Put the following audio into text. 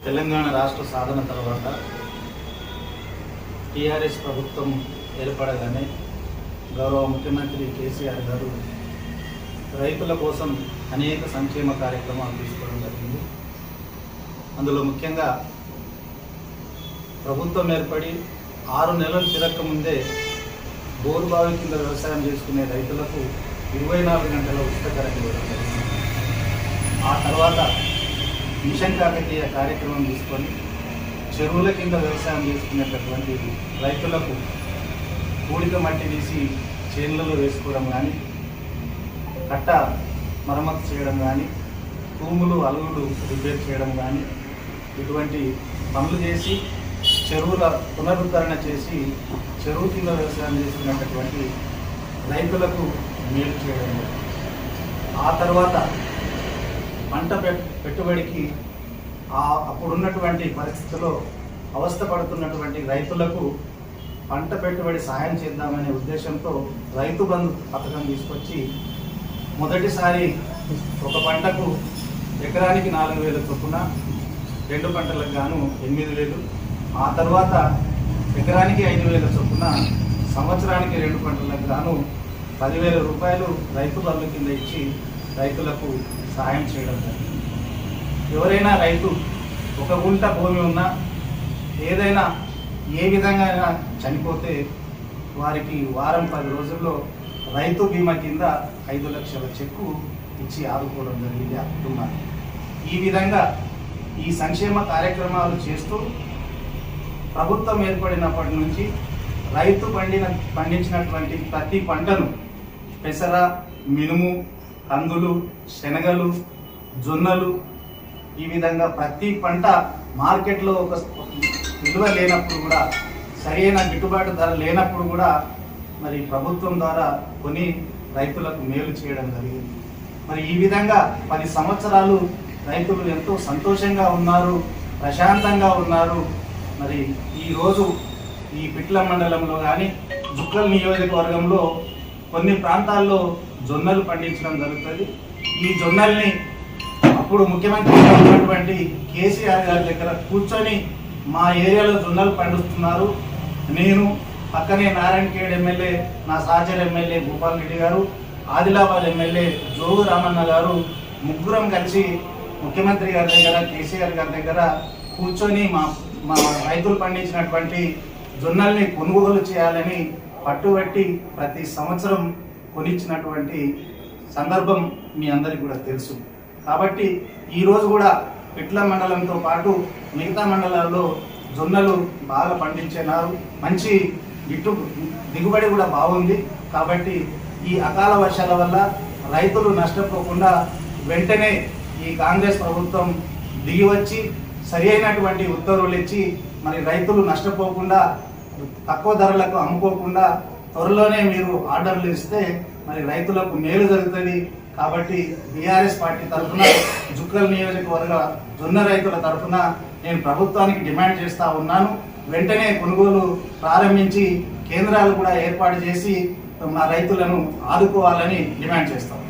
తెలంగాణ రాష్ట్ర సాధన తర్వాత టీఆర్ఎస్ ప్రభుత్వం ఏర్పడగానే గౌరవ ముఖ్యమంత్రి కేసీఆర్ గారు రైతుల కోసం అనేక సంక్షేమ కార్యక్రమాలు తీసుకోవడం జరిగింది. అందులో ముఖ్యంగా ప్రభుత్వం ఏర్పడి 6 నెలలు తిరక్క ముందే బోరుబావి కింద వ్యవసాయం చేసుకునే రైతులకు 24 గంటల ఉచిత కరెంట్ ఇవ్వడం జరిగింది. ఆ తర్వాత మిషన్ కాకతీయ కార్యక్రమం తీసుకొని చెరువుల కింద వ్యవసాయం చేసుకునేటటువంటి రైతులకు కూడిక మట్టి తీసి చేనులలో వేసుకోవడం కానీ, కట్ట మరమ్మతు చేయడం కానీ, తూములు అలుగులు రిపేర్ చేయడం కానీ, ఇటువంటి పనులు చేసి చెరువుల పునరుద్ధరణ చేసి చెరువు కింద వ్యవసాయం చేసుకునేటటువంటి రైతులకు మేలు చేయడం. ఆ తర్వాత పంట పెట్టుబడికి అప్పుడున్నటువంటి పరిస్థితుల్లో అవస్థపడుతున్నటువంటి రైతులకు పంట పెట్టుబడి సహాయం చేద్దామనే ఉద్దేశంతో రైతు బంధు పథకం తీసుకొచ్చి మొదటిసారి ఒక పంటకు ఎకరానికి 4,000 చొప్పున, 2 పంటలకు గాను 8,000, ఆ తర్వాత ఎకరానికి 5,000 చొప్పున, సంవత్సరానికి 2 పంటలకు గాను 10,000 రూపాయలు రైతు బంధు కింద ఇచ్చి రైతులకు సహాయం చేయడం జరిగింది. ఎవరైనా రైతు 1 గుంట భూమి ఉన్నా ఏదైనా ఏ విధంగా చనిపోతే వారికి వారం 10 రోజుల్లో రైతు బీమా కింద 5 లక్షల చెక్కు ఇచ్చి ఆదుకోవడం జరిగింది ఆ కుటుంబాన్ని. ఈ విధంగా ఈ సంక్షేమ కార్యక్రమాలు చేస్తూ ప్రభుత్వం ఏర్పడినప్పటి నుంచి రైతు పండించినటువంటి ప్రతి పంటను పెసర, మినుము, కందులు, శనగలు, జొన్నలు, ఈ విధంగా ప్రతి పంట మార్కెట్లో ఒక విలువ లేనప్పుడు కూడా, సరైన గిట్టుబాటు ధర లేనప్పుడు కూడా మరి ప్రభుత్వం ద్వారా కొని రైతులకు మేలు చేయడం జరిగింది. మరి ఈ విధంగా 10 సంవత్సరాలు రైతులు ఎంతో సంతోషంగా ఉన్నారు, ప్రశాంతంగా ఉన్నారు. మరి ఈరోజు ఈ పిట్ల మండలంలో కానీ జుక్కల్ నియోజకవర్గంలో కొన్ని ప్రాంతాల్లో జొన్నలు పండించడం జరుగుతుంది. ఈ జొన్నల్ని అప్పుడు ముఖ్యమంత్రిగా ఉన్నటువంటి కేసీఆర్ గారి దగ్గర కూర్చొని మా ఏరియాలో జొన్నలు పండిస్తున్నారు, నేను పక్కనే నారాయణఖేడ్ ఎమ్మెల్యే, నా సహచర ఎమ్మెల్యే భూపాల్ రెడ్డి గారు, ఆదిలాబాద్ ఎమ్మెల్యే జోగు రామన్న గారు ముగ్గురం కలిసి ముఖ్యమంత్రి గారి దగ్గర, కేసీఆర్ గారి దగ్గర కూర్చొని మా రైతులు పండించినటువంటి జొన్నల్ని కొనుగోలు చేయాలని పట్టుబట్టి ప్రతి సంవత్సరం కొనిచ్చినటువంటి సందర్భం మీ అందరికీ కూడా తెలుసు. కాబట్టి ఈరోజు కూడా పిట్ల మండలంతో పాటు మిగతా మండలాల్లో జొన్నలు బాగా పండించినారు, మంచి దిగుబడి కూడా బాగుంది. కాబట్టి ఈ అకాల వర్షాల వల్ల రైతులు నష్టపోకుండా వెంటనే ఈ కాంగ్రెస్ ప్రభుత్వం దిగి వచ్చి సరి అయినటువంటి ఉత్తర్వులు ఇచ్చి మరి రైతులు నష్టపోకుండా, తక్కువ ధరలకు అమ్ముకోకుండా త్వరలోనే మీరు ఆర్డర్లు ఇస్తే మరి రైతులకు మేలు జరుగుతుంది. కాబట్టి బీఆర్ఎస్ పార్టీ తరఫున, జుక్కల్ నియోజకవర్గ జొన్న రైతుల తరఫున నేను ప్రభుత్వానికి డిమాండ్ చేస్తూ ఉన్నాను. వెంటనే కొనుగోలు ప్రారంభించి కేంద్రాలు కూడా ఏర్పాటు చేసి మా రైతులను ఆదుకోవాలని డిమాండ్ చేస్తాం.